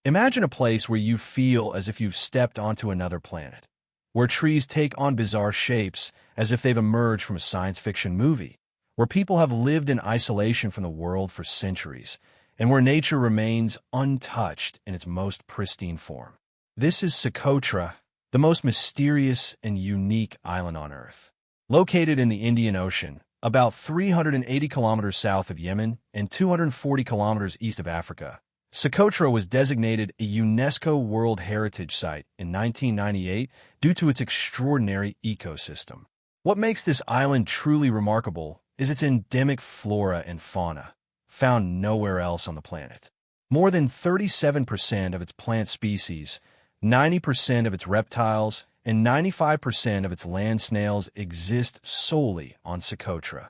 Imagine a place where you feel as if you've stepped onto another planet, where trees take on bizarre shapes as if they've emerged from a science fiction movie, where people have lived in isolation from the world for centuries, and where nature remains untouched in its most pristine form. This is Socotra, the most mysterious and unique island on Earth. Located in the Indian Ocean, about 380 kilometers south of Yemen and 240 kilometers east of Africa, Socotra was designated a UNESCO World Heritage Site in 1998 due to its extraordinary ecosystem. What makes this island truly remarkable is its endemic flora and fauna, found nowhere else on the planet. More than 37% of its plant species, 90% of its reptiles, and 95% of its land snails exist solely on Socotra,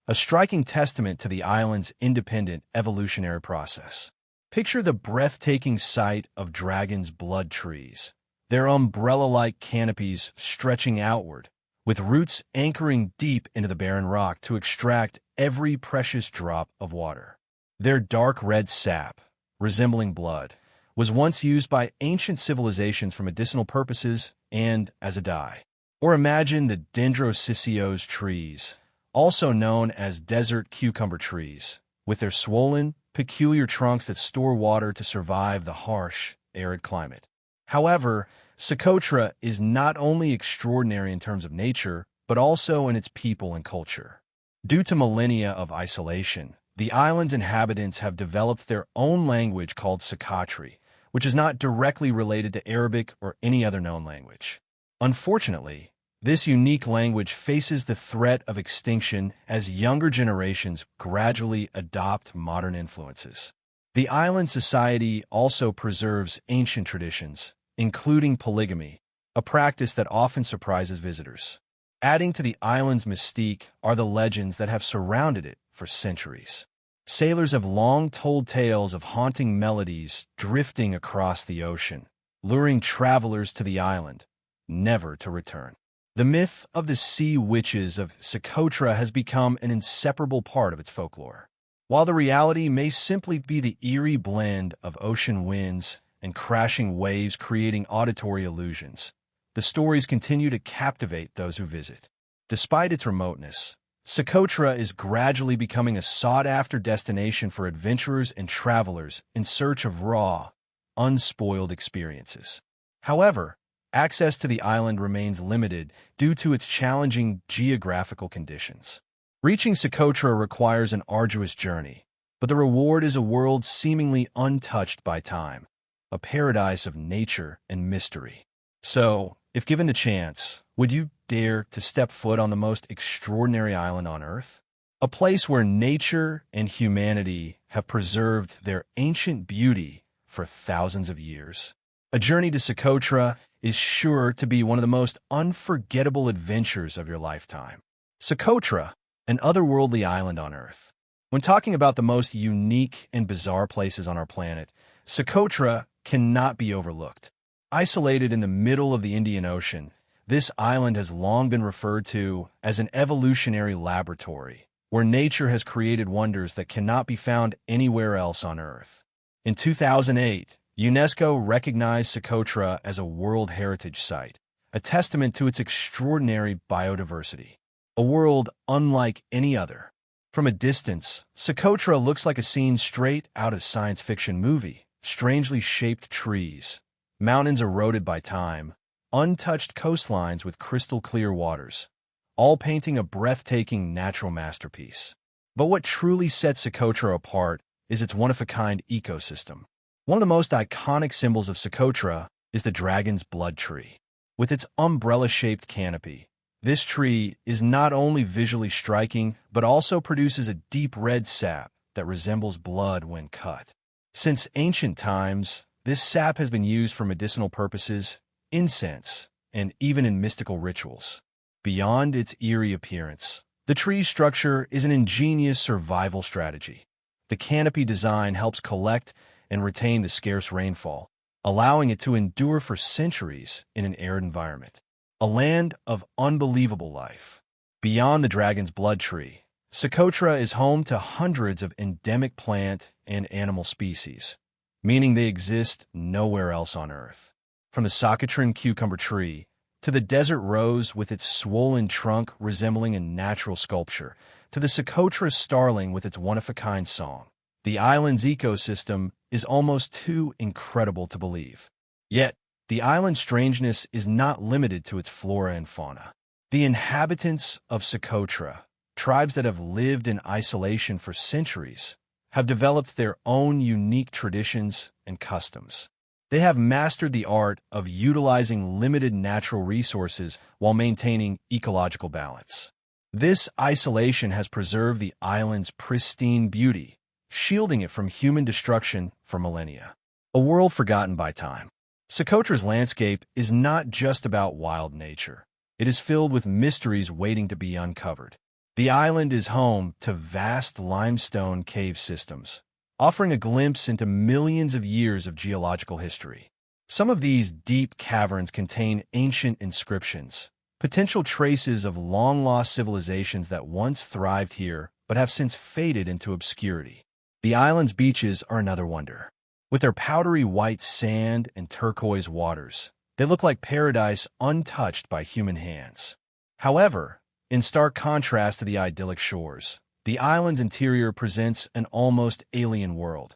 a striking testament to the island's independent evolutionary process. Picture the breathtaking sight of dragon's blood trees, their umbrella-like canopies stretching outward, with roots anchoring deep into the barren rock to extract every precious drop of water. Their dark red sap, resembling blood, was once used by ancient civilizations for medicinal purposes and as a dye. Or imagine the dendrocysseose trees, also known as desert cucumber trees, with their swollen, peculiar trunks that store water to survive the harsh, arid climate. However, Socotra is not only extraordinary in terms of nature, but also in its people and culture. Due to millennia of isolation, the island's inhabitants have developed their own language called Socotri, which is not directly related to Arabic or any other known language. Unfortunately, this unique language faces the threat of extinction as younger generations gradually adopt modern influences. The island society also preserves ancient traditions, including polygamy, a practice that often surprises visitors. Adding to the island's mystique are the legends that have surrounded it for centuries. Sailors have long told tales of haunting melodies drifting across the ocean, luring travelers to the island, never to return. The myth of the sea witches of Socotra has become an inseparable part of its folklore. While the reality may simply be the eerie blend of ocean winds and crashing waves creating auditory illusions, the stories continue to captivate those who visit. Despite its remoteness, Socotra is gradually becoming a sought-after destination for adventurers and travelers in search of raw, unspoiled experiences. However, access to the island remains limited due to its challenging geographical conditions. Reaching Socotra requires an arduous journey, but the reward is a world seemingly untouched by time, a paradise of nature and mystery. So, if given the chance, would you dare to step foot on the most extraordinary island on Earth? A place where nature and humanity have preserved their ancient beauty for thousands of years. A journey to Socotra is sure to be one of the most unforgettable adventures of your lifetime. Socotra, an otherworldly island on Earth. When talking about the most unique and bizarre places on our planet, Socotra cannot be overlooked. Isolated in the middle of the Indian Ocean, this island has long been referred to as an evolutionary laboratory, where nature has created wonders that cannot be found anywhere else on Earth. In 2008, UNESCO recognized Socotra as a World Heritage Site, a testament to its extraordinary biodiversity. A world unlike any other. From a distance, Socotra looks like a scene straight out of a science fiction movie. Strangely shaped trees, mountains eroded by time, untouched coastlines with crystal-clear waters, all painting a breathtaking natural masterpiece. But what truly sets Socotra apart is its one-of-a-kind ecosystem. One of the most iconic symbols of Socotra is the dragon's blood tree. With its umbrella-shaped canopy, this tree is not only visually striking, but also produces a deep red sap that resembles blood when cut. Since ancient times, this sap has been used for medicinal purposes, incense, and even in mystical rituals. Beyond its eerie appearance, the tree's structure is an ingenious survival strategy. The canopy design helps collect and retain the scarce rainfall, allowing it to endure for centuries in an arid environment. A land of unbelievable life. Beyond the dragon's blood tree, Socotra is home to hundreds of endemic plant and animal species, meaning they exist nowhere else on Earth. From the Socotra cucumber tree to the desert rose with its swollen trunk resembling a natural sculpture, to the Socotra starling with its one-of-a-kind song, the island's ecosystem is almost too incredible to believe. Yet, the island's strangeness is not limited to its flora and fauna. The inhabitants of Socotra, tribes that have lived in isolation for centuries, have developed their own unique traditions and customs. They have mastered the art of utilizing limited natural resources while maintaining ecological balance. This isolation has preserved the island's pristine beauty, shielding it from human destruction for millennia. A world forgotten by time. Socotra's landscape is not just about wild nature. It is filled with mysteries waiting to be uncovered. The island is home to vast limestone cave systems, offering a glimpse into millions of years of geological history. Some of these deep caverns contain ancient inscriptions, potential traces of long-lost civilizations that once thrived here but have since faded into obscurity. The island's beaches are another wonder. With their powdery white sand and turquoise waters, they look like paradise untouched by human hands. However, in stark contrast to the idyllic shores, the island's interior presents an almost alien world.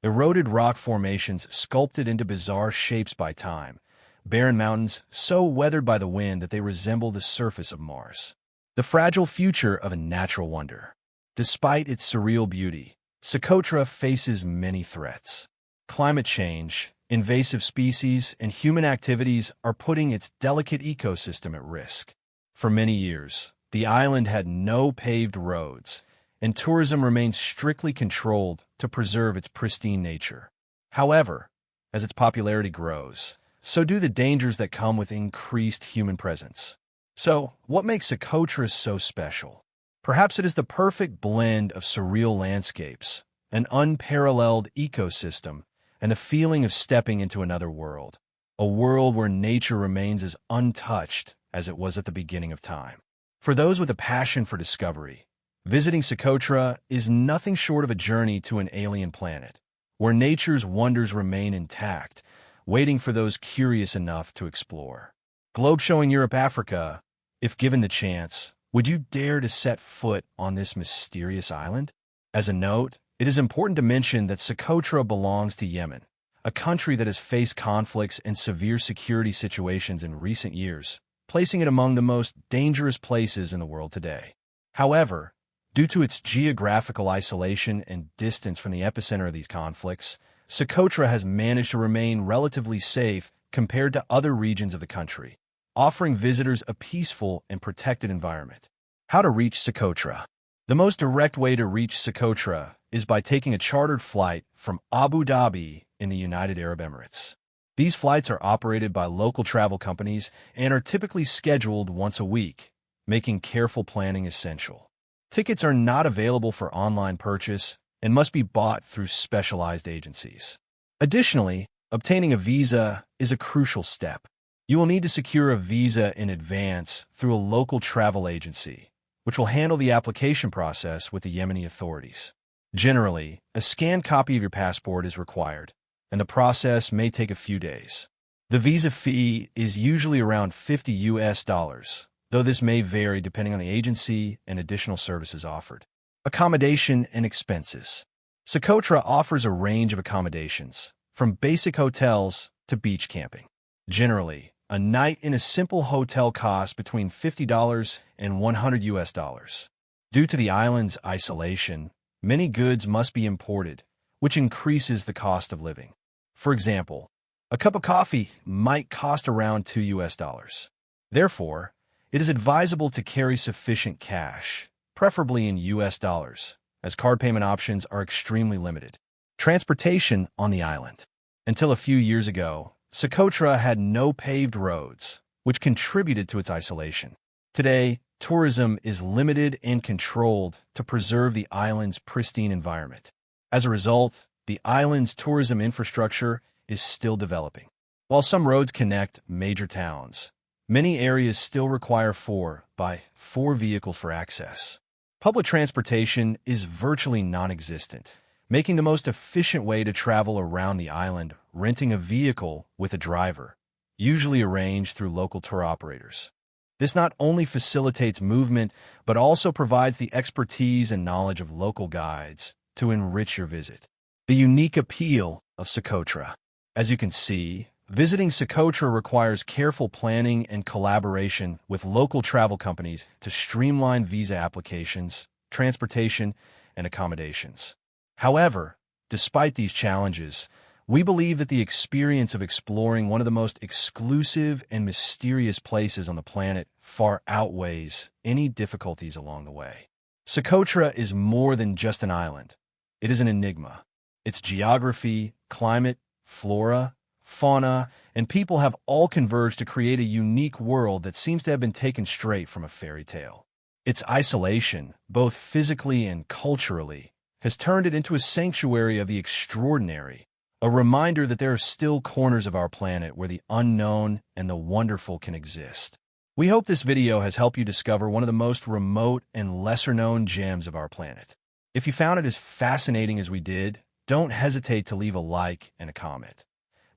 Eroded rock formations sculpted into bizarre shapes by time, barren mountains so weathered by the wind that they resemble the surface of Mars. The fragile future of a natural wonder. Despite its surreal beauty, Socotra faces many threats. Climate change, invasive species, and human activities are putting its delicate ecosystem at risk. For many years, the island had no paved roads, and tourism remained strictly controlled to preserve its pristine nature. However, as its popularity grows, so do the dangers that come with increased human presence. So, what makes Socotra so special? Perhaps it is the perfect blend of surreal landscapes, an unparalleled ecosystem, and the feeling of stepping into another world, a world where nature remains as untouched as it was at the beginning of time. For those with a passion for discovery, visiting Socotra is nothing short of a journey to an alien planet, where nature's wonders remain intact, waiting for those curious enough to explore. Globe-showing Europe-Africa, if given the chance, would you dare to set foot on this mysterious island? As a note, it is important to mention that Socotra belongs to Yemen, a country that has faced conflicts and severe security situations in recent years, placing it among the most dangerous places in the world today. However, due to its geographical isolation and distance from the epicenter of these conflicts, Socotra has managed to remain relatively safe compared to other regions of the country, offering visitors a peaceful and protected environment. How to reach Socotra? The most direct way to reach Socotra is by taking a chartered flight from Abu Dhabi in the United Arab Emirates. These flights are operated by local travel companies and are typically scheduled once a week, making careful planning essential. Tickets are not available for online purchase and must be bought through specialized agencies. Additionally, obtaining a visa is a crucial step. You will need to secure a visa in advance through a local travel agency, which will handle the application process with the Yemeni authorities. Generally, a scanned copy of your passport is required, and the process may take a few days. The visa fee is usually around $50, though this may vary depending on the agency and additional services offered. Accommodation and expenses. Socotra offers a range of accommodations, from basic hotels to beach camping. Generally, a night in a simple hotel costs between $50 and $100. Due to the island's isolation, many goods must be imported, which increases the cost of living. For example, a cup of coffee might cost around $2. Therefore, it is advisable to carry sufficient cash, preferably in US dollars, as card payment options are extremely limited. Transportation on the island. Until a few years ago, Socotra had no paved roads, which contributed to its isolation. Today, tourism is limited and controlled to preserve the island's pristine environment. As a result, the island's tourism infrastructure is still developing. While some roads connect major towns, many areas still require 4x4 vehicles for access. Public transportation is virtually non-existent, making the most efficient way to travel around the island, renting a vehicle with a driver, usually arranged through local tour operators. This not only facilitates movement, but also provides the expertise and knowledge of local guides to enrich your visit. The unique appeal of Socotra. As you can see, visiting Socotra requires careful planning and collaboration with local travel companies to streamline visa applications, transportation, and accommodations. However, despite these challenges, we believe that the experience of exploring one of the most exclusive and mysterious places on the planet far outweighs any difficulties along the way. Socotra is more than just an island. It is an enigma. Its geography, climate, flora, fauna, and people have all converged to create a unique world that seems to have been taken straight from a fairy tale. Its isolation, both physically and culturally, has turned it into a sanctuary of the extraordinary, a reminder that there are still corners of our planet where the unknown and the wonderful can exist. We hope this video has helped you discover one of the most remote and lesser-known gems of our planet. If you found it as fascinating as we did, don't hesitate to leave a like and a comment.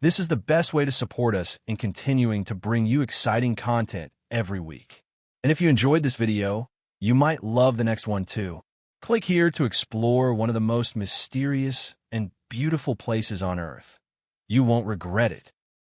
This is the best way to support us in continuing to bring you exciting content every week. And if you enjoyed this video, you might love the next one too. Click here to explore one of the most mysterious and beautiful places on Earth. You won't regret it.